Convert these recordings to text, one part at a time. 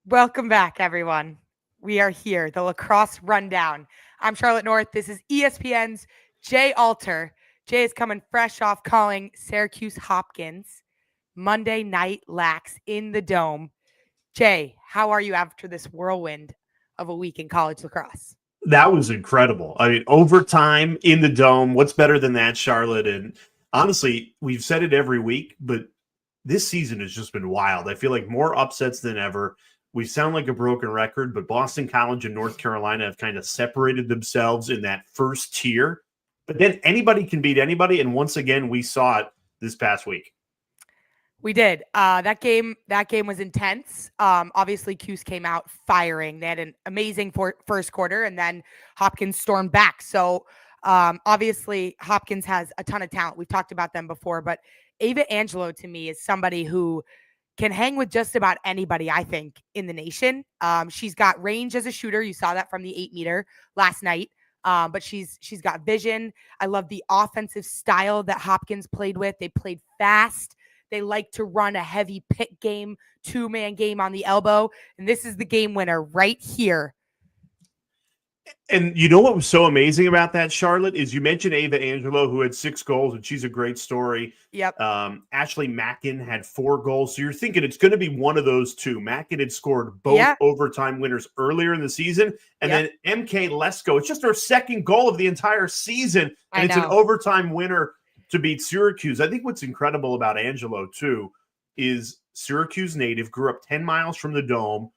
Welcome back, everyone. We are here, the lacrosse rundown. I'm Charlotte North. This is ESPN's Jay Alter. Jay is coming fresh off calling Syracuse Hopkins Monday night lax in the dome. Jay, how are you after this whirlwind of a week in college lacrosse? That was incredible. I mean, overtime in the dome. What's better than that, Charlotte? And honestly, we've said it every week, but this season has just been wild. I feel like more upsets than ever. We sound like a broken record, but Boston College and North Carolina have kind of separated themselves in that first tier. But then anybody can beat anybody. And once again, we saw it this past week. We did. That game was intense. Obviously, Cuse came out firing. They had an amazing first quarter, and then Hopkins stormed back. So obviously, Hopkins has a ton of talent. We've talked about them before, but Ava Angelo to me is somebody who can hang with just about anybody, I think, in the nation. She's got range as a shooter. You saw that from the 8-meter last night. But she's got vision. I love the offensive style that Hopkins played with. They played fast. They like to run a heavy pick game, 2-man game on the elbow. And this is the game winner right here. And you know what was so amazing about that, Charlotte, is you mentioned Ava Angelo, who had 6 goals, and she's a great story. Yep. Ashley Mackin had 4 goals. So you're thinking it's going to be one of those two. Mackin had scored both overtime winners earlier in the season. And then MK Lesko, it's just her second goal of the entire season. And it's an overtime winner to beat Syracuse. I think what's incredible about Angelo, too, is Syracuse native, grew up 10 miles from the Dome.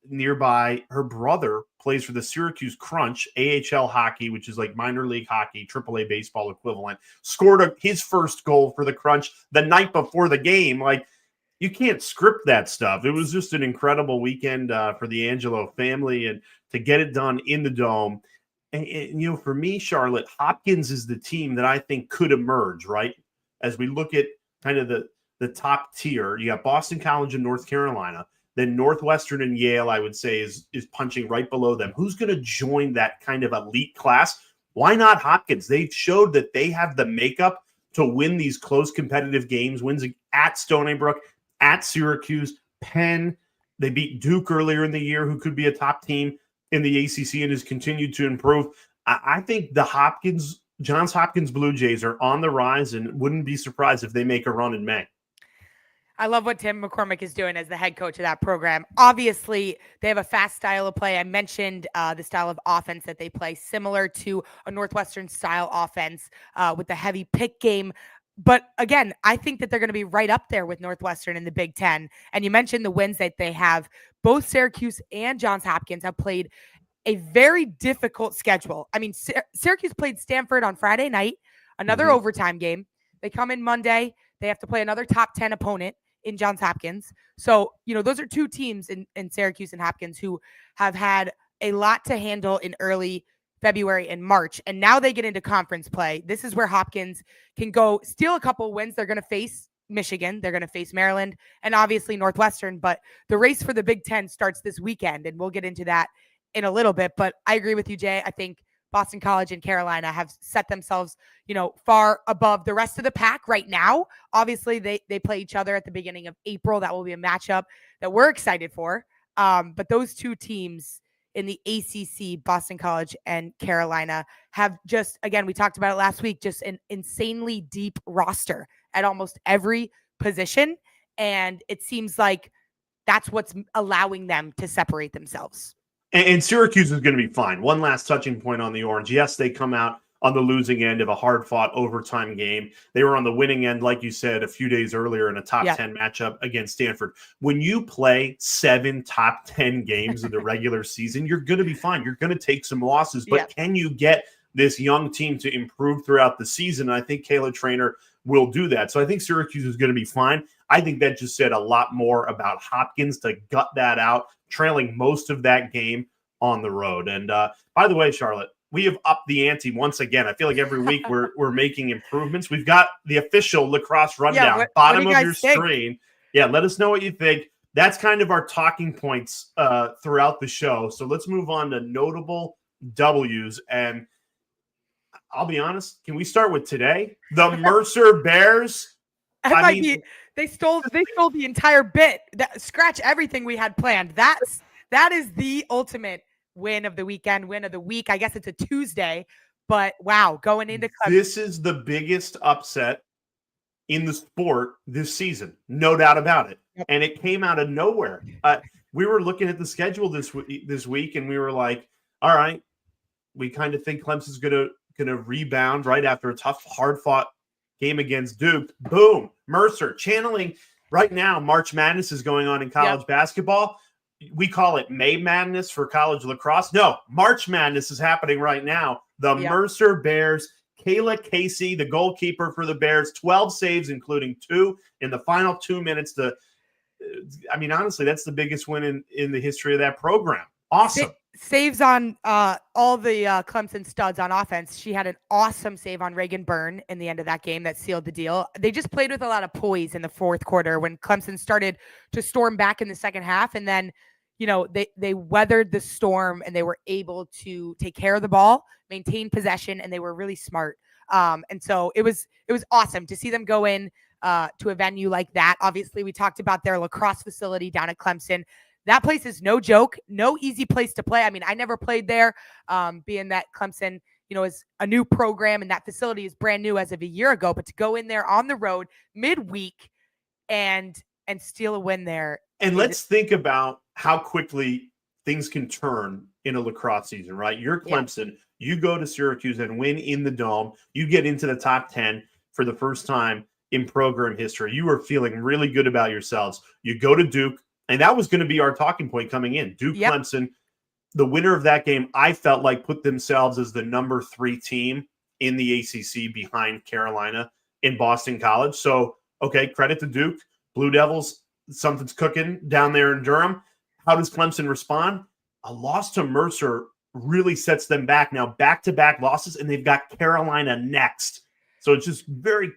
Nearby, her brother plays for the Syracuse Crunch, AHL hockey, which is like minor league hockey, AAA baseball equivalent, scored his first goal for the Crunch the night before the game. Like, you can't script that stuff. It was just an incredible weekend for the Angelo family, and to get it done in the Dome. And, for me, Charlotte, Hopkins is the team that I think could emerge, right? As we look at kind of the top tier, you got Boston College and North Carolina. Then Northwestern and Yale, I would say, is punching right below them. Who's going to join that kind of elite class? Why not Hopkins? They've showed that they have the makeup to win these close competitive games, wins at Stony Brook, at Syracuse, Penn. They beat Duke earlier in the year, who could be a top team in the ACC and has continued to improve. I think the Johns Hopkins Blue Jays are on the rise, and wouldn't be surprised if they make a run in May. I love what Tim McCormick is doing as the head coach of that program. Obviously, they have a fast style of play. I mentioned the style of offense that they play, similar to a Northwestern style offense with the heavy pick game. But again, I think that they're going to be right up there with Northwestern in the Big Ten. And you mentioned the wins that they have. Both Syracuse and Johns Hopkins have played a very difficult schedule. I mean, Syracuse played Stanford on Friday night, another overtime game. They come in Monday. They have to play another top 10 opponent in Johns Hopkins. So, those are two teams in Syracuse and Hopkins who have had a lot to handle in early February and March. And now they get into conference play. This is where Hopkins can go steal a couple wins. They're going to face Michigan. They're going to face Maryland and obviously Northwestern. But the race for the Big Ten starts this weekend, and we'll get into that in a little bit. But I agree with you, Jay. I think Boston College and Carolina have set themselves, far above the rest of the pack right now. Obviously, they play each other at the beginning of April. That will be a matchup that we're excited for. But those two teams in the ACC, Boston College and Carolina, have just, again, we talked about it last week, just an insanely deep roster at almost every position. And it seems like that's what's allowing them to separate themselves. And Syracuse is going to be fine. One last touching point on the Orange. Yes, they come out on the losing end of a hard-fought overtime game. They were on the winning end, like you said, a few days earlier in a top 10 matchup against Stanford. When you play 7 top 10 games in the regular season, you're going to be fine. You're going to take some losses, but can you get this young team to improve throughout the season? And I think Kayla Traynor will do that. So I think Syracuse is going to be fine. I think that just said a lot more about Hopkins to gut that out, trailing most of that game on the road. And by the way, Charlotte, we have upped the ante once again. I feel like every week we're making improvements. We've got the official lacrosse rundown, bottom of your screen. Yeah, let us know what you think. That's kind of our talking points throughout the show. So let's move on to notable W's. And I'll be honest, can we start with today? The Mercer Bears. That They stole the entire bit. Scratch everything we had planned. That is the ultimate win of the weekend, win of the week. I guess it's a Tuesday, but wow, going into this is the biggest upset in the sport this season, no doubt about it. Yep. And it came out of nowhere. We were looking at the schedule this week, and we were like, all right, we kind of think Clemson's gonna rebound right after a tough, hard-fought game against Duke. Boom, Mercer channeling right now. March Madness is going on in college basketball. We call it May Madness for college lacrosse. No, March Madness is happening right now. The Mercer Bears, Kayla Casey, the goalkeeper for the Bears, 12 saves, including 2 in the final 2 minutes. Honestly, that's the biggest win in the history of that program. Awesome. Saves on all the Clemson studs on offense. She had an awesome save on Reagan Byrne in the end of that game that sealed the deal. They just played with a lot of poise in the fourth quarter when Clemson started to storm back in the second half. And then, they weathered the storm and they were able to take care of the ball, maintain possession, and they were really smart. And so it was awesome to see them go in to a venue like that. Obviously, we talked about their lacrosse facility down at Clemson. That place is no joke, no easy place to play. I mean, I never played there, being that Clemson, is a new program and that facility is brand new as of a year ago. But to go in there on the road midweek and steal a win there. And let's think about how quickly things can turn in a lacrosse season, right? You're Clemson, you go to Syracuse and win in the Dome. You get into the top 10 for the first time in program history. You are feeling really good about yourselves. You go to Duke. And that was going to be our talking point coming in. Duke Clemson, the winner of that game, I felt like put themselves as the number 3 team in the ACC behind Carolina in Boston College. So, okay, credit to Duke. Blue Devils, something's cooking down there in Durham. How does Clemson respond? A loss to Mercer really sets them back. Now, back-to-back losses, and they've got Carolina next. So it's just very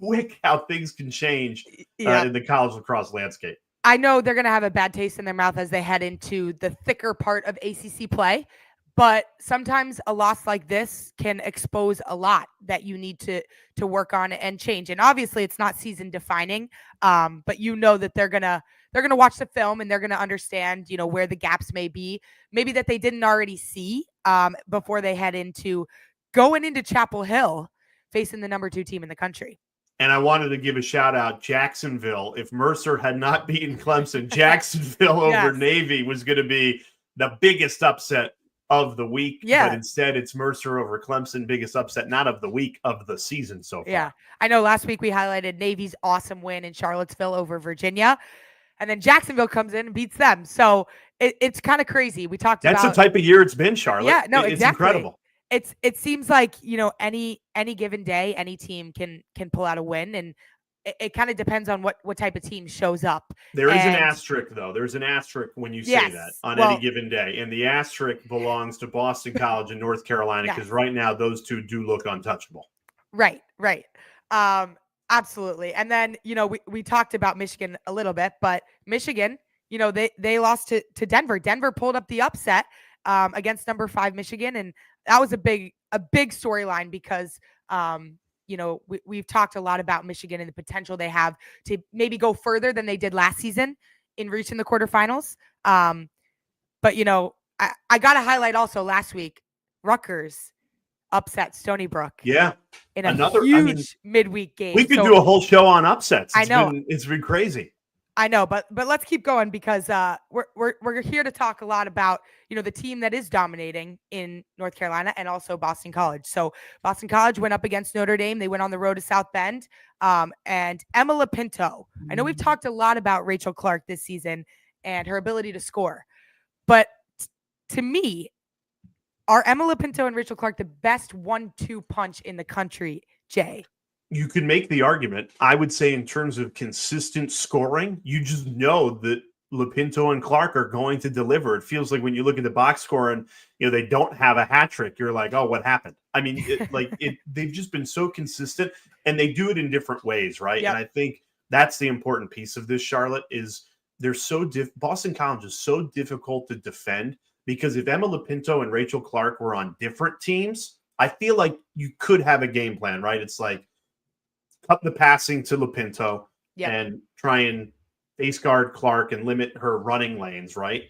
quick how things can change in the college lacrosse landscape. I know they're going to have a bad taste in their mouth as they head into the thicker part of ACC play, but sometimes a loss like this can expose a lot that you need to work on and change. And obviously, it's not season defining, but that they're gonna watch the film and they're gonna understand where the gaps may be, maybe that they didn't already see before they head into going into Chapel Hill facing the number 2 team in the country. And I wanted to give a shout out Jacksonville. If Mercer had not beaten Clemson, Jacksonville over Navy was going to be the biggest upset of the week. Yeah. But instead, it's Mercer over Clemson, biggest upset, not of the week, of the season so far. Yeah. I know last week we highlighted Navy's awesome win in Charlottesville over Virginia. And then Jacksonville comes in and beats them. So it's kind of crazy. We talked about. That's the type of year it's been, Charlotte. Yeah, no, exactly. It's incredible. It seems like, any given day, any team can pull out a win, and it kind of depends on what type of team shows up. There is an asterisk, though. There's an asterisk when you say that on any given day, and the asterisk belongs to Boston College and North Carolina because right now those two do look untouchable. Right. Absolutely. And then, we talked about Michigan a little bit, but Michigan, they lost to Denver. Denver pulled up the upset against number 5 Michigan, and that was a big storyline because we've talked a lot about Michigan and the potential they have to maybe go further than they did last season in reaching the quarterfinals. But I got to highlight also last week, Rutgers upset Stony Brook. Yeah, in a huge midweek game. We could do a whole show on upsets. I know it's been crazy. I know, but let's keep going because we're here to talk a lot about the team that is dominating in North Carolina and also Boston College. So Boston College went up against Notre Dame. They went on the road to South Bend. And Emma Lapinto. I know we've talked a lot about Rachel Clark this season and her ability to score, but to me, are Emma Lapinto and Rachel Clark the best 1-2 punch in the country, Jay? You could make the argument. I would say in terms of consistent scoring, you just know that Lapinto and Clark are going to deliver. It feels like when you look at the box score and they don't have a hat trick, you're like, oh, what happened? I mean, they've just been so consistent, and they do it in different ways, right? Yep. And I think that's the important piece of this, Charlotte, is they're so Boston College is so difficult to defend because if Emma Lapinto and Rachel Clark were on different teams, I feel like you could have a game plan, right? It's like, cut the passing to Lapinto, and try and face guard Clark and limit her running lanes, right?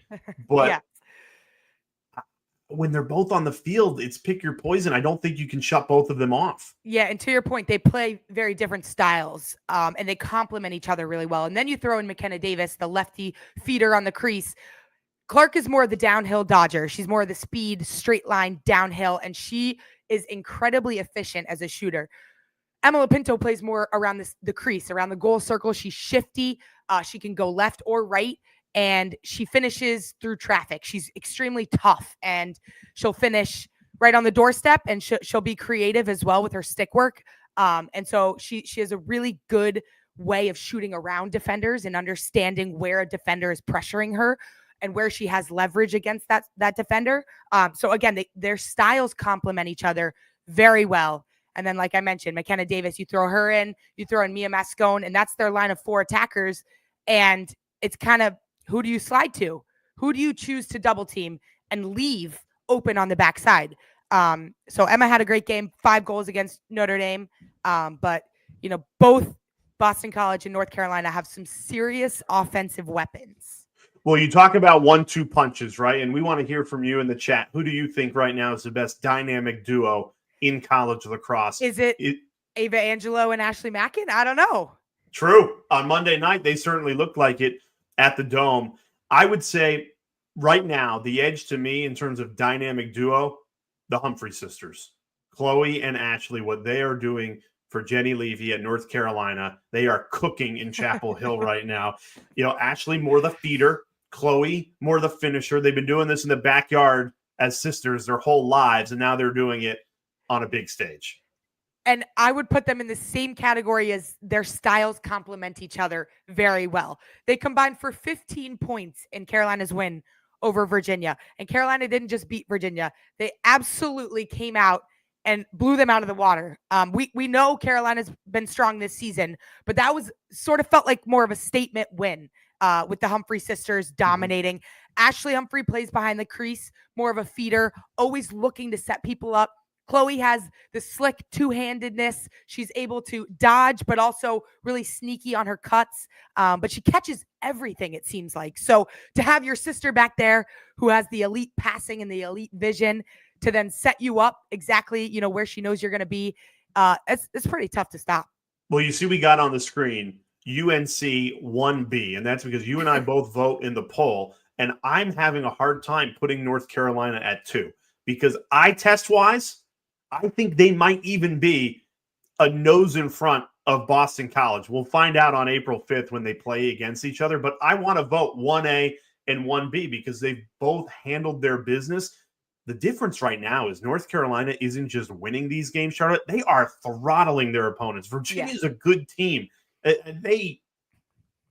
But when they're both on the field, it's pick your poison. I don't think you can shut both of them off. Yeah, and to your point, they play very different styles, and they complement each other really well. And then you throw in McKenna Davis, the lefty feeder on the crease. Clark is more of the downhill dodger. She's more of the speed, straight line, downhill, and she is incredibly efficient as a shooter. Emma Pinto plays more around the crease, around the goal circle. She's shifty. She can go left or right, and she finishes through traffic. She's extremely tough, and she'll finish right on the doorstep, and she'll be creative as well with her stick work. And so she has a really good way of shooting around defenders and understanding where a defender is pressuring her and where she has leverage against that defender. So again, their styles complement each other very well. And then, like I mentioned, McKenna Davis, you throw her in, you throw in Mia Mascone, and that's their line of 4 attackers. And it's kind of, who do you slide to? Who do you choose to double team and leave open on the backside? So Emma had a great game, 5 goals against Notre Dame. But, both Boston College and North Carolina have some serious offensive weapons. Well, you talk about 1-2 punches, right? And we want to hear from you in the chat. Who do you think right now is the best dynamic duo in college lacrosse? Is it Ava Angelo and Ashley Mackin? I don't know. True. On Monday night, they certainly looked like it at the Dome. I would say right now, the edge to me in terms of dynamic duo, the Humphrey sisters. Chloe and Ashley, what they are doing for Jenny Levy at North Carolina, they are cooking in Chapel Hill right now. Ashley more the feeder, Chloe more the finisher. They've been doing this in the backyard as sisters their whole lives, and now they're doing it on a big stage. And I would put them in the same category as their styles complement each other very well. They combined for 15 points in Carolina's win over Virginia. And Carolina didn't just beat Virginia. They absolutely came out and blew them out of the water. We know Carolina's been strong this season, but that was sort of felt like more of a statement win with the Humphrey sisters dominating. Ashley Humphrey plays behind the crease, more of a feeder, always looking to set people up. Chloe has the slick two-handedness. She's able to dodge, but also really sneaky on her cuts. But she catches everything, it seems like. So to have your sister back there who has the elite passing and the elite vision to then set you up exactly, where she knows you're going to be, it's pretty tough to stop. Well, you see we got on the screen UNC 1B, and that's because you and I both vote in the poll, and I'm having a hard time putting North Carolina at 2 because eye test-wise, I think they might even be a nose in front of Boston College. We'll find out on April 5th when they play against each other. But I want to vote 1A and 1B because they've both handled their business. The difference right now is North Carolina isn't just winning these games, Charlotte. They are throttling their opponents. Virginia is a good team. They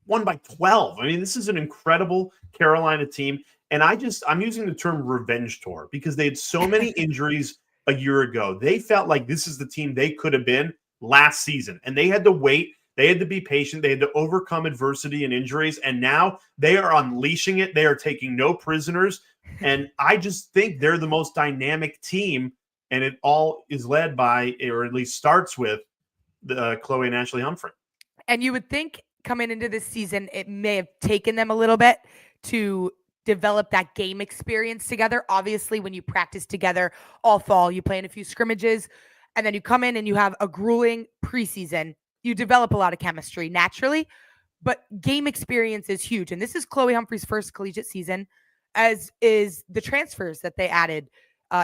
won by 12. I mean, this is an incredible Carolina team. And I'm using the term revenge tour because they had so many injuries a year ago. They felt like this is the team they could have been last season, and they had to wait. They had to be patient. They had to overcome adversity and injuries, and now they are unleashing it. They are taking no prisoners, and I just think they're the most dynamic team, and it all is led by, or at least starts with, the Chloe and Ashley Humphrey. And you would think coming into this season, it may have taken them a little bit to develop that game experience together. Obviously, when you practice together all fall, you play in a few scrimmages, and then you come in and you have a grueling preseason. You develop a lot of chemistry naturally, but game experience is huge. And this is Chloe Humphrey's first collegiate season, as is the transfers that they added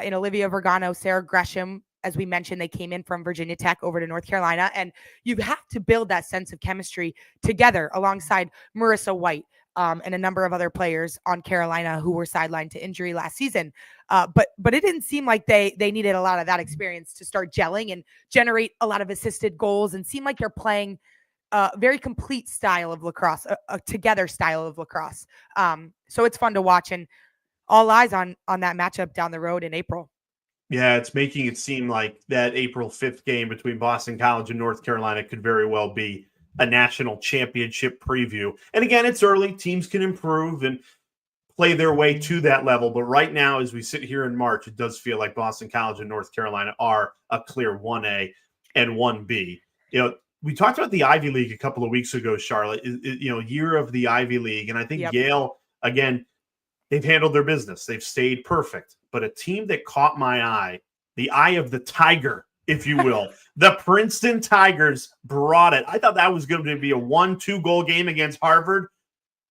in Olivia Vergano, Sarah Gresham. As we mentioned, they came in from Virginia Tech over to North Carolina, and you have to build that sense of chemistry together alongside Marissa White, and a number of other players on Carolina who were sidelined to injury last season. But it didn't seem like they needed a lot of that experience to start gelling and generate a lot of assisted goals and seem like they're playing a very complete style of lacrosse, a together style of lacrosse. So it's fun to watch, and all eyes on that matchup down the road in April. Yeah, it's making it seem like that April 5th game between Boston College and North Carolina could very well be a national championship preview. And again, it's early. Teams can improve and play their way to that level. But right now, as we sit here in March, it does feel like Boston College and North Carolina are a clear 1A and 1B. we talked about the Ivy League a couple of weeks ago, Charlotte, year of the Ivy League. And I think Yale, again, they've handled their business. They've stayed perfect. But a team that caught my eye, the eye of the tiger, if you will, the Princeton Tigers brought it. I thought that was going to be a 1-2 goal game against Harvard.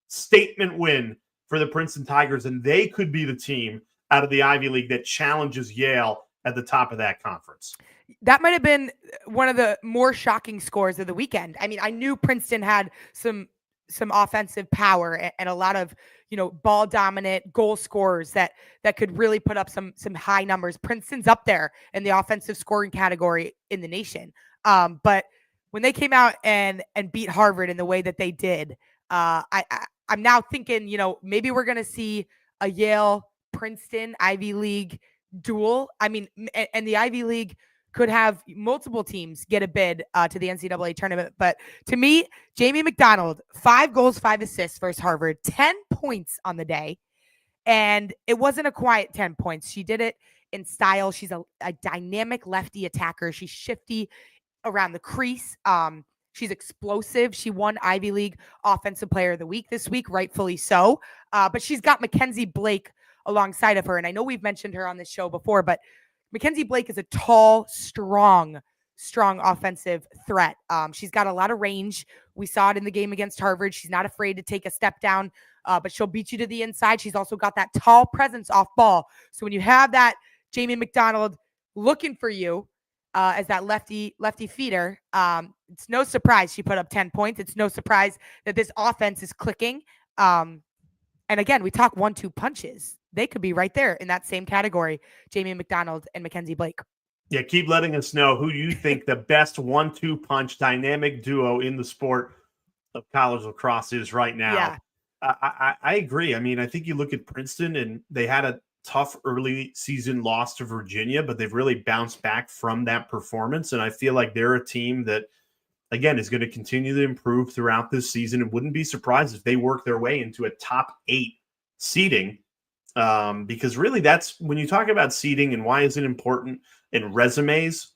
Statement win for the Princeton Tigers. And they could be the team out of the Ivy League that challenges Yale at the top of that conference. That might have been one of the more shocking scores of the weekend. I mean, I knew Princeton had some offensive power and a lot of, ball dominant goal scorers that could really put up some high numbers. Princeton's up there in the offensive scoring category in the nation. But when they came out and beat Harvard in the way that they did, I'm now thinking, maybe we're going to see a Yale Princeton Ivy League duel. I mean, and the Ivy League could have multiple teams get a bid to the NCAA tournament. But to me, Jamie McDonald, 5 goals, 5 assists versus Harvard, 10 points on the day. And it wasn't a quiet 10 points. She did it in style. She's a dynamic lefty attacker. She's shifty around the crease. She's explosive. She won Ivy League Offensive Player of the Week this week, rightfully so. But she's got Mackenzie Blake alongside of her. And I know we've mentioned her on this show before, but Mackenzie Blake is a tall, strong offensive threat. She's got a lot of range. We saw it in the game against Harvard. She's not afraid to take a step down, but she'll beat you to the inside. She's also got that tall presence off ball. So when you have that Jamie McDonald looking for you as that lefty feeder, it's no surprise she put up 10 points. It's no surprise that this offense is clicking. And again, we talk 1-2 punches. They could be right there in that same category, Jamie McDonald and Mackenzie Blake. Yeah, keep letting us know who you think the best 1-2 punch dynamic duo in the sport of college lacrosse is right now. Yeah. I agree. I mean, I think you look at Princeton and they had a tough early season loss to Virginia, but they've really bounced back from that performance. And I feel like they're a team that, again, is going to continue to improve throughout this season. And wouldn't be surprised if they work their way into a top 8 seeding. Because really that's when you talk about seeding and why is it important in resumes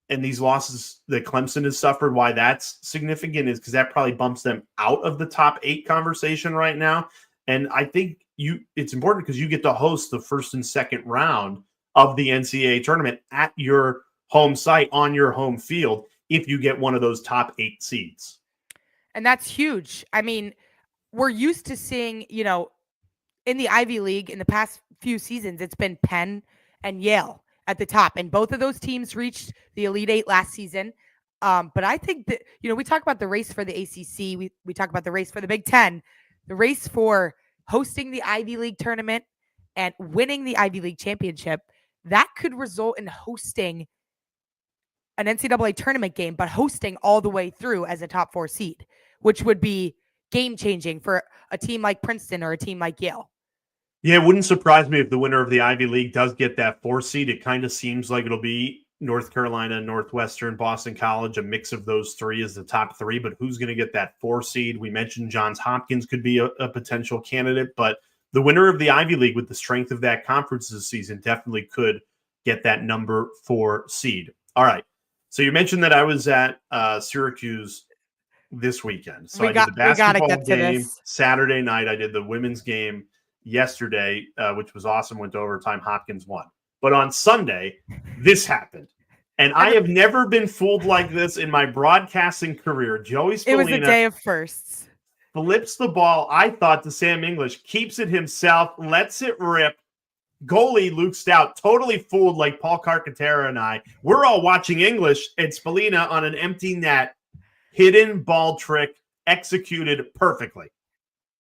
and these losses that Clemson has suffered, why that's significant is because that probably bumps them out of the top 8 conversation right now. And I think it's important because you get to host the first and second round of the NCAA tournament at your home site on your home field if you get one of those top 8 seeds. And that's huge. I mean, we're used to seeing, in the Ivy League in the past few seasons, it's been Penn and Yale at the top. And both of those teams reached the Elite 8 last season. But I think that, we talk about the race for the ACC. We talk about the race for the Big Ten, the race for hosting the Ivy League tournament and winning the Ivy League championship. That could result in hosting an NCAA tournament game, but hosting all the way through as a top 4 seed, which would be game-changing for a team like Princeton or a team like Yale. Yeah, it wouldn't surprise me if the winner of the Ivy League does get that 4 seed. It kind of seems like it'll be North Carolina, Northwestern, Boston College, a mix of those 3 as the top 3. But who's going to get that 4 seed? We mentioned Johns Hopkins could be a potential candidate, but the winner of the Ivy League with the strength of that conference this season definitely could get that number 4 seed. All right. So you mentioned that I was at Syracuse this weekend. So I did the basketball game Saturday night. I did the women's game yesterday, which was awesome. Went to overtime. Hopkins won. But on Sunday, this happened. And I have never been fooled like this in my broadcasting career. Joey Spallina. It was a day of firsts. Flips the ball, I thought, to Sam English. Keeps it himself. Lets it rip. Goalie Luke Stout, totally fooled like Paul Carcaterra and I. We're all watching English and Spallina on an empty net. Hidden ball trick executed perfectly.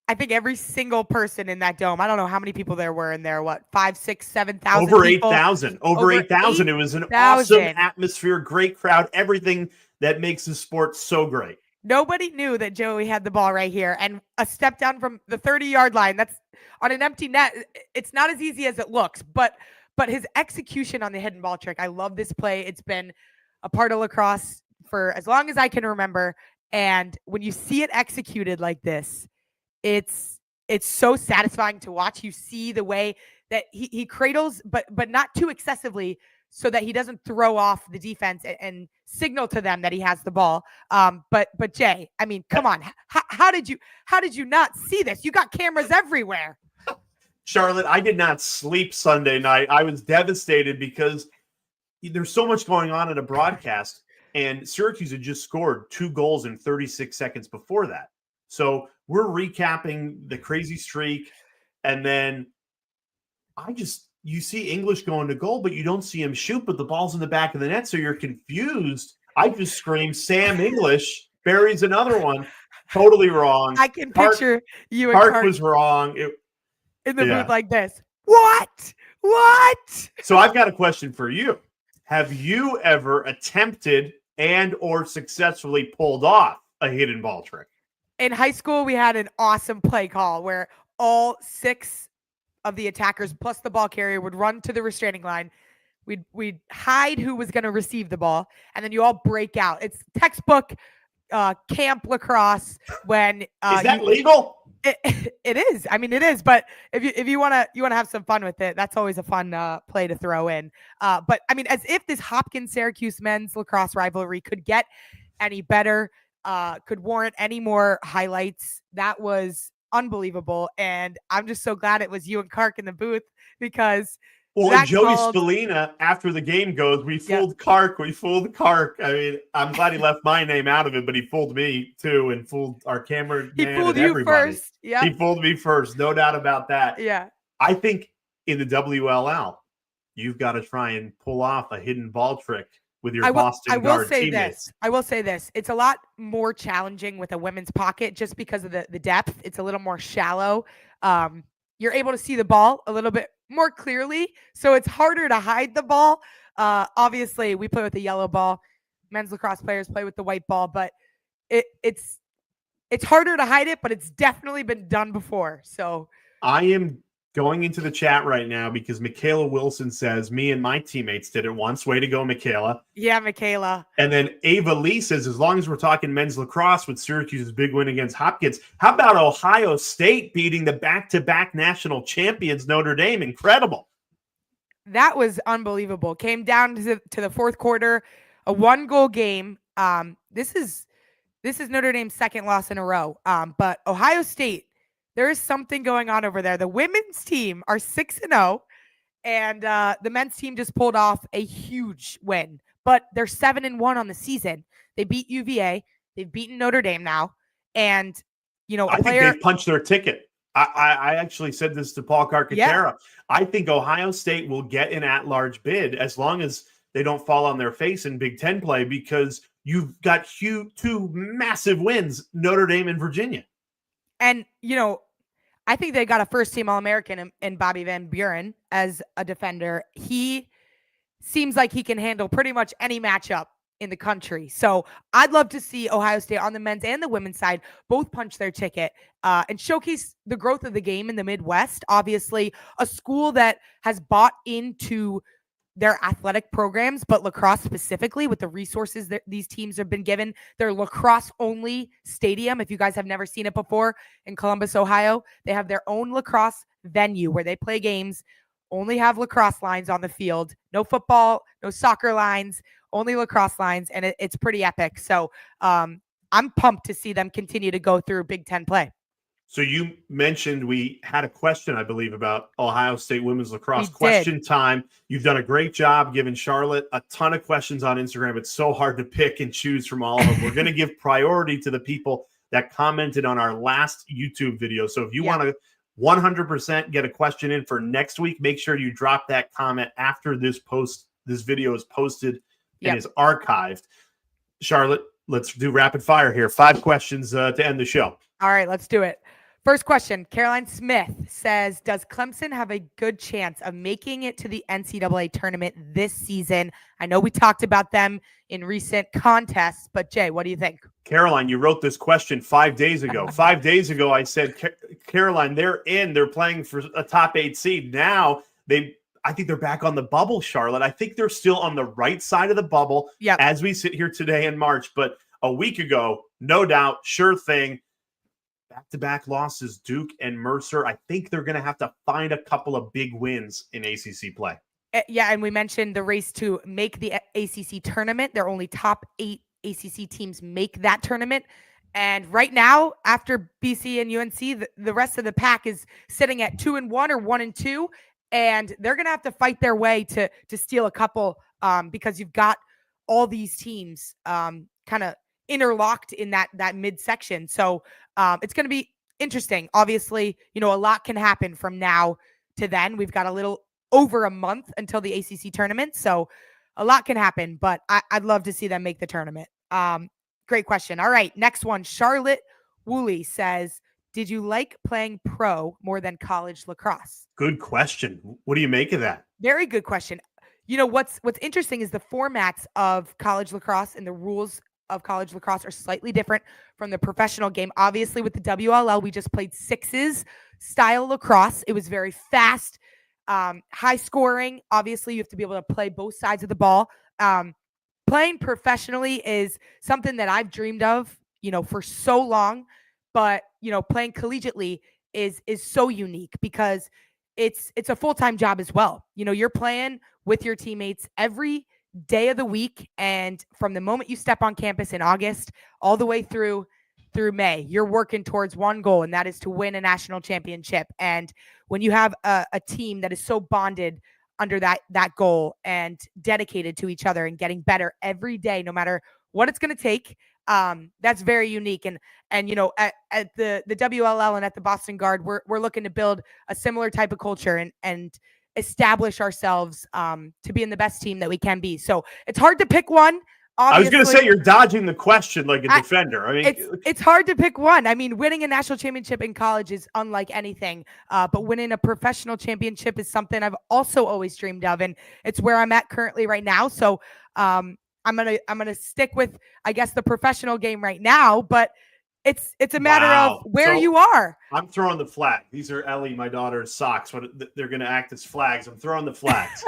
I think every single person in that dome, I don't know how many people there were in there, 5, 6, 7,000 Over 8,000. Over 8,000. It was an awesome atmosphere, great crowd, everything that makes the sport so great. Nobody knew that Joey had the ball right here and a step down from the 30-yard line. That's on an empty net. It's not as easy as it looks, but his execution on the hidden ball trick, I love this play. It's been a part of lacrosse for as long as I can remember. And when you see it executed like this, it's so satisfying to watch. You see the way that he cradles, but not too excessively, so that he doesn't throw off the defense and signal to them that he has the ball. But Jay, I mean, come on. How did you not see this? You got cameras everywhere. Charlotte, I did not sleep Sunday night. I was devastated because there's so much going on in a broadcast, and Syracuse had just scored 2 goals in 36 seconds before that. So we're recapping the crazy streak, and then you see English going to goal, but you don't see him shoot, but the ball's in the back of the net, so you're confused. I just screamed, Sam English buries another one. Totally wrong. I can picture you and Clark was wrong. In the booth like this. What? So I've got a question for you. Have you ever attempted and or successfully pulled off a hidden ball trick? In high school, we had an awesome play call where all 6 of the attackers plus the ball carrier would run to the restraining line. We'd hide who was going to receive the ball, and then you all break out. It's textbook camp lacrosse. When is that legal? It is. I mean, it is. But if you want to have some fun with it, that's always a fun play to throw in. But I mean, as if this Hopkins-Syracuse men's lacrosse rivalry could get any better, could warrant any more highlights. That was unbelievable, and I'm just so glad it was you and Kark in the booth because. Well, Joey Spallina, after the game goes, we fooled Kark. We fooled Kark. I mean, I'm glad he left my name out of it, but he fooled me too and fooled our cameraman. He fooled you everybody. First. Yeah. He fooled me first. No doubt about that. Yeah. I think in the WLL, you've got to try and pull off a hidden ball trick with your Boston Guard teammates. I will say this. It's a lot more challenging with a women's pocket just because of the depth. It's a little more shallow. You're able to see the ball a little bit more clearly, so it's harder to hide the ball. Obviously, we play with the yellow ball. Men's lacrosse players play with the white ball, but it's harder to hide it, but it's definitely been done before. So I am going into the chat right now because Michaela Wilson says, me and my teammates did it once. Way to go, Michaela. Yeah, Michaela. And then Ava Lee says, as long as we're talking men's lacrosse with Syracuse's big win against Hopkins, how about Ohio State beating the back-to-back national champions Notre Dame? Incredible. That was unbelievable. Came down to the fourth quarter, a 1-goal game. This is Notre Dame's second loss in a row. But Ohio State, there is something going on over there. The women's team are 6-0, and the men's team just pulled off a huge win. But they're 7-1 on the season. They beat UVA. They've beaten Notre Dame now. And, I think they've punched their ticket. I actually said this to Paul Carcaterra. Yeah. I think Ohio State will get an at-large bid as long as they don't fall on their face in Big Ten play because you've got 2 massive wins, Notre Dame and Virginia. And, I think they got a first-team All-American in Bobby Van Buren as a defender. He seems like he can handle pretty much any matchup in the country. So I'd love to see Ohio State on the men's and the women's side both punch their ticket and showcase the growth of the game in the Midwest. Obviously, a school that has bought into their athletic programs, but lacrosse specifically with the resources that these teams have been given. Their lacrosse-only stadium, if you guys have never seen it before, in Columbus, Ohio, they have their own lacrosse venue where they play games, only have lacrosse lines on the field, no football, no soccer lines, only lacrosse lines, and it's pretty epic. So I'm pumped to see them continue to go through Big Ten play. So you mentioned we had a question, I believe, about Ohio State women's lacrosse. Question time. You've done a great job giving Charlotte a ton of questions on Instagram. It's so hard to pick and choose from all of them. We're going to give priority to the people that commented on our last YouTube video. So if you want to 100% get a question in for next week, make sure you drop that comment after this video is posted and is archived. Charlotte, let's do rapid fire here. 5 questions to end the show. All right, let's do it. First question, Caroline Smith says, does Clemson have a good chance of making it to the NCAA tournament this season? I know we talked about them in recent contests, but Jay, what do you think? Caroline, you wrote this question 5 days ago. 5 days ago, I said, Caroline, they're in. They're playing for a top 8 seed. Now, I think they're back on the bubble, Charlotte. I think they're still on the right side of the bubble as we sit here today in March. But a week ago, no doubt, sure thing. Back-to-back losses, Duke and Mercer. I think they're going to have to find a couple of big wins in ACC play. Yeah, and we mentioned the race to make the ACC tournament. Their only top 8 ACC teams make that tournament. And right now, after BC and UNC, the rest of the pack is sitting at 2-1 or 1-2, and they're going to have to fight their way to steal a couple because you've got all these teams kind of interlocked in that midsection. So it's going to be interesting. Obviously, a lot can happen from now to then. We've got a little over a month until the ACC tournament, so a lot can happen. But I'd love to see them make the tournament. Great question. All right, next one. Charlotte Woolley says, did you like playing pro more than college lacrosse? Good question. What do you make of that? Very good question. What's interesting is the formats of college lacrosse and the rules of college lacrosse are slightly different from the professional game. Obviously, with the WLL, we just played sixes style lacrosse. It was very fast, high scoring. Obviously, you have to be able to play both sides of the ball. Playing professionally is something that I've dreamed of, for so long, but, playing collegiately is so unique because it's a full-time job as well. You're playing with your teammates every day of the week, and from the moment you step on campus in August all the way through May, you're working towards one goal, and that is to win a national championship. And when you have a team that is so bonded under that goal and dedicated to each other and getting better every day, no matter what it's going to take, that's very unique. And at the WLL and at the Boston Guard, we're looking to build a similar type of culture and establish ourselves to being the best team that we can be. So it's hard to pick one. Obviously, I was going to say, you're dodging the question like a defender. I mean, it's hard to pick one. I mean, winning a national championship in college is unlike anything, but winning a professional championship is something I've also always dreamed of, and it's where I'm at currently right now. So I'm gonna stick with, I guess, the professional game right now, but it's a matter of where you are. I'm throwing the flag. These are Ellie, my daughter's socks. But they're going to act as flags. I'm throwing the flags.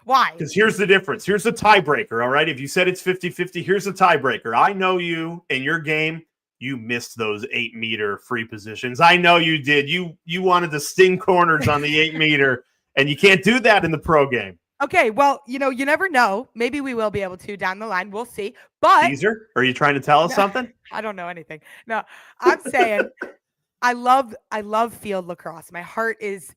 Why? Because here's the difference. Here's the tiebreaker, all right? If you said it's 50-50, here's the tiebreaker. I know you in your game, you missed those 8-meter free positions. I know you did. You wanted to sting corners on the 8-meter, and you can't do that in the pro game. Okay, well, you never know. Maybe we will be able to down the line. We'll see. But Caesar, are you trying to tell us something? I don't know anything. No, I'm saying I love field lacrosse. My heart is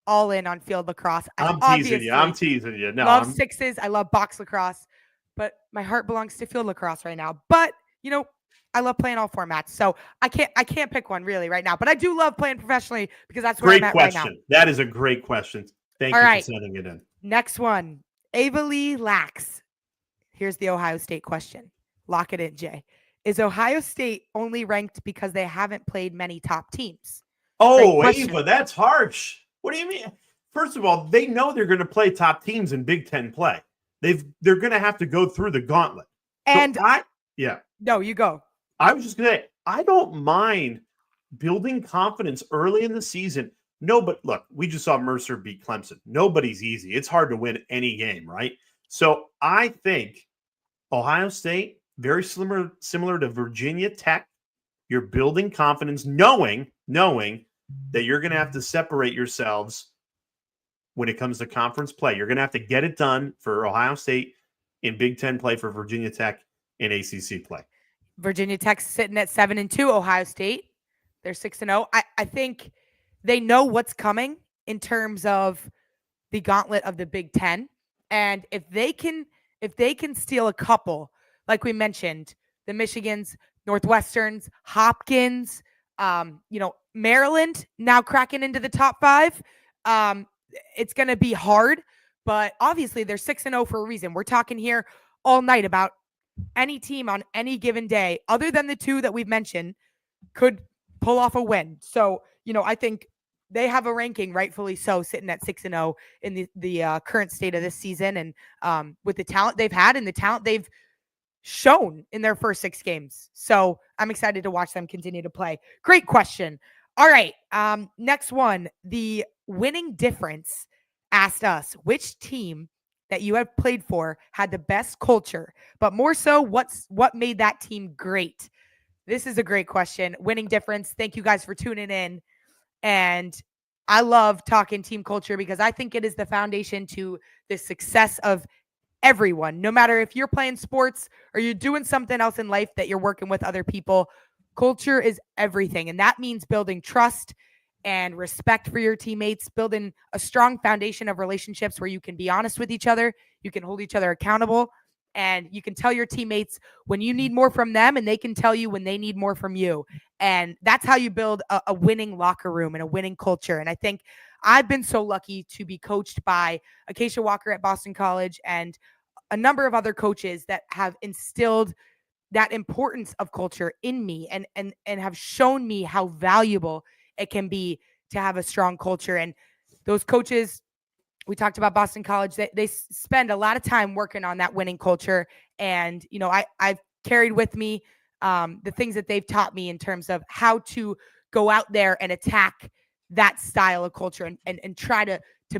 all in on field lacrosse. I'm teasing you. No, love sixes. I love box lacrosse, but my heart belongs to field lacrosse right now. But I love playing all formats, so I can't pick one really right now. But I do love playing professionally because that's where I'm at right now. That is a great question. Thank you for sending it in. Next one, Ava Lee Lax. Here's the Ohio State question. Lock it in, Jay. Is Ohio State only ranked because they haven't played many top teams? Oh, Ava, that's harsh. What do you mean? First of all, they know they're going to play top teams in Big Ten play. They're going to have to go through the gauntlet. And no, you go. I was just going to say, I don't mind building confidence early in the season. No, but look, we just saw Mercer beat Clemson. Nobody's easy. It's hard to win any game, right? So I think Ohio State, very similar to Virginia Tech, you're building confidence, knowing that you're going to have to separate yourselves when it comes to conference play. You're going to have to get it done for Ohio State in Big Ten play, for Virginia Tech in ACC play. Virginia Tech's sitting at 7-2. Ohio State, they're 6-0. I think they know what's coming in terms of the gauntlet of the Big Ten. And if they can steal a couple, like we mentioned, the Michigans, Northwesterns, Hopkins, Maryland now cracking into the top 5. It's going to be hard, but obviously they're 6-0 for a reason. We're talking here all night about any team on any given day, other than the two that we've mentioned, could pull off a win. So, I think they have a ranking, rightfully so, sitting at 6-0 in the current state of this season. And with the talent they've had and the talent they've shown in their first 6 games. So I'm excited to watch them continue to play. Great question. All right. Next one. The winning difference asked us, which team that you have played for had the best culture, but more so what made that team great? This is a great question. Winning difference. Thank you guys for tuning in. And I love talking team culture because I think it is the foundation to the success of everyone. No matter if you're playing sports or you're doing something else in life that you're working with other people, culture is everything. And that means building trust and respect for your teammates, building a strong foundation of relationships where you can be honest with each other, you can hold each other accountable, and you can tell your teammates when you need more from them, and they can tell you when they need more from you. And that's how you build a winning locker room and a winning culture. And I think I've been so lucky to be coached by Acacia Walker at Boston College and a number of other coaches that have instilled that importance of culture in me and have shown me how valuable it can be to have a strong culture. And those coaches, we talked about Boston College, they spend a lot of time working on that winning culture. And, I've carried with me the things that they've taught me in terms of how to go out there and attack that style of culture and try to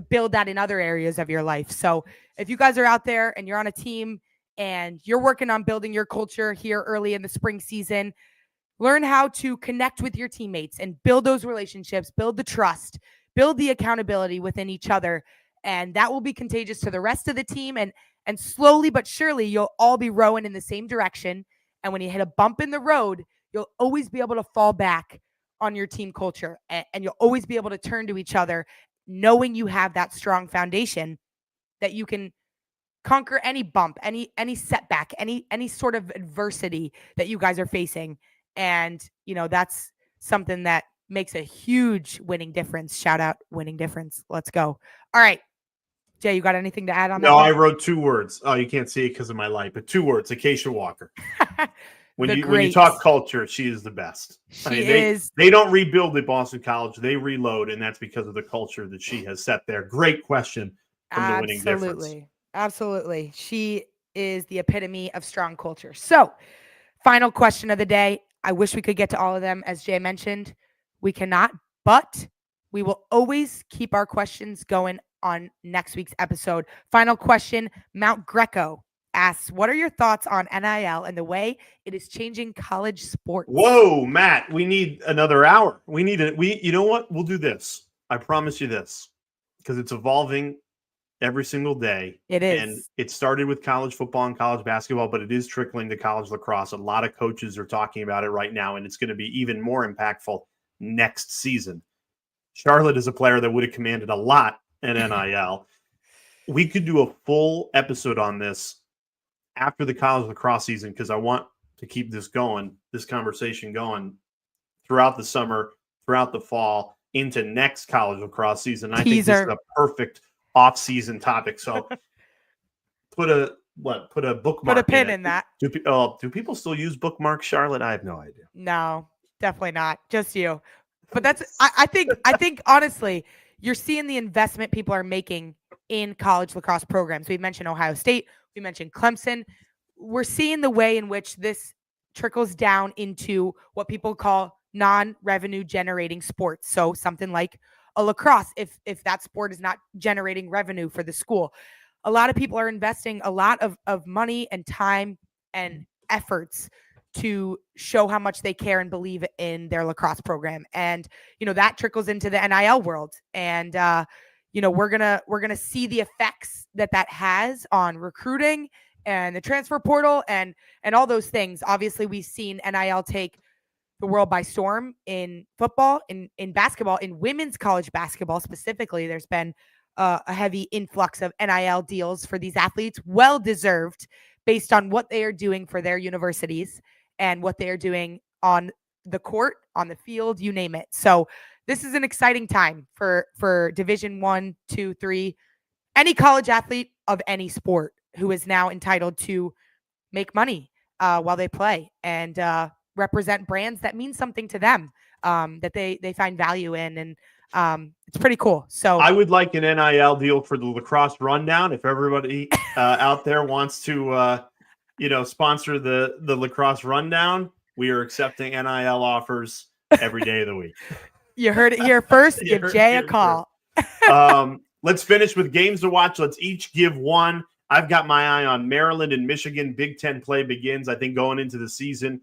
build that in other areas of your life. So if you guys are out there and you're on a team and you're working on building your culture here early in the spring season, learn how to connect with your teammates and build those relationships, build the trust, build the accountability within each other. And that will be contagious to the rest of the team. And slowly but surely, you'll all be rowing in the same direction. And when you hit a bump in the road, you'll always be able to fall back on your team culture. And you'll always be able to turn to each other, knowing you have that strong foundation that you can conquer any bump, any setback, any sort of adversity that you guys are facing. And, that's something that makes a huge winning difference. Shout out winning difference. Let's go. All right. Jay, you got anything to add on that? No, I wrote 2 words. Oh, you can't see it because of my light, but 2 words: Acacia Walker. When you talk culture, she is the best. She is. They don't rebuild at Boston College; they reload, and that's because of the culture that she has set there. Great question from the winning difference. Absolutely. She is the epitome of strong culture. So, final question of the day. I wish we could get to all of them. As Jay mentioned, we cannot, but we will always keep our questions going on next week's episode. Final question. Mount Greco asks, what are your thoughts on NIL and the way it is changing college sports? Whoa, Matt, we need another hour. You know what? We'll do this. I promise you this, because it's evolving every single day. It is. And it started with college football and college basketball, but it is trickling to college lacrosse. A lot of coaches are talking about it right now, and it's going to be even more impactful next season. Charlotte is a player that would have commanded a lot in NIL. We could do a full episode on this after the college lacrosse season, because I want to keep this conversation going throughout the summer, throughout the fall, into next college lacrosse season. I think this is a perfect off-season topic. So put a bookmark. Put a pin in that. Do people still use bookmarks, Charlotte? I have no idea. No, definitely not. Just you. But I think honestly, you're seeing the investment people are making in college lacrosse programs. We mentioned Ohio State. We mentioned Clemson. We're seeing the way in which this trickles down into what people call non-revenue generating sports. So something like a lacrosse, if that sport is not generating revenue for the school. A lot of people are investing a lot of money and time and efforts to show how much they care and believe in their lacrosse program. And, that trickles into the NIL world. And, we're going to see the effects that has on recruiting and the transfer portal and all those things. Obviously, we've seen NIL take the world by storm in football, in basketball, in women's college basketball specifically. There's been a heavy influx of NIL deals for these athletes, well deserved, based on what they are doing for their universities and what they are doing on the court, on the field, you name it. So this is an exciting time for Division 1, 2, 3, any college athlete of any sport who is now entitled to make money while they play and represent brands that mean something to them, that they find value in. And it's pretty cool. So I would like an NIL deal for the lacrosse rundown. If everybody out there wants to, sponsor the lacrosse rundown, we are accepting NIL offers every day of the week. You heard it here first. Give Jay a call. Let's finish with games to watch. Let's each give one. I've got my eye on Maryland and Michigan. Big Ten play begins, I think, going into the season.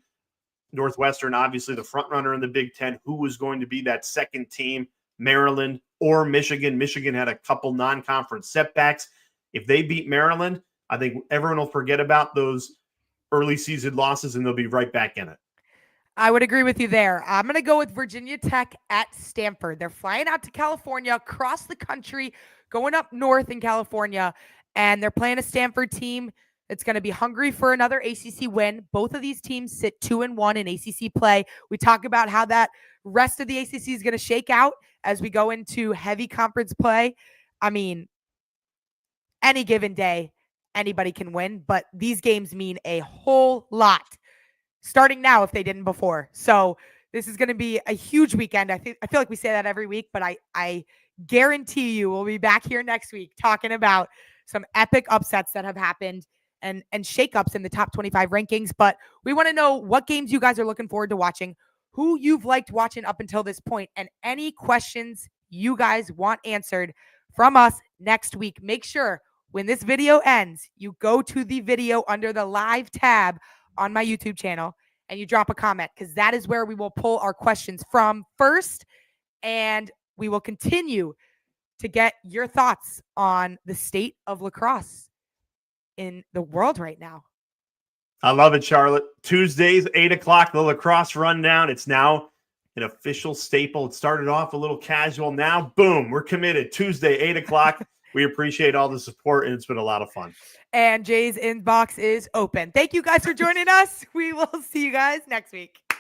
Northwestern, obviously, the front runner in the Big Ten. Who is going to be that second team? Maryland, or Michigan. Michigan had a couple non-conference setbacks. If they beat Maryland, I think everyone will forget about those early season losses and they'll be right back in it. I would agree with you there. I'm going to go with Virginia Tech at Stanford. They're flying out to California, across the country, going up north in California, and they're playing a Stanford team that's going to be hungry for another ACC win. Both of these teams sit 2-1 in ACC play. We talk about how that rest of the ACC is going to shake out as we go into heavy conference play. I mean, any given day, anybody can win, but these games mean a whole lot starting now if they didn't before. So this is going to be a huge weekend. I feel like we say that every week, but I guarantee you we'll be back here next week talking about some epic upsets that have happened and shakeups in the top 25 rankings. But we want to know what games you guys are looking forward to watching, who you've liked watching up until this point, and any questions you guys want answered from us next week. Make sure when this video ends, you go to the video under the live tab on my YouTube channel and you drop a comment, because that is where we will pull our questions from first. And we will continue to get your thoughts on the state of lacrosse in the world right now. I love it, Charlotte. Tuesdays, 8 o'clock, the lacrosse rundown. It's now an official staple. It started off a little casual. Now, boom, we're committed. Tuesday, 8 o'clock. We appreciate all the support, and it's been a lot of fun. And Jay's inbox is open. Thank you guys for joining us. We will see you guys next week.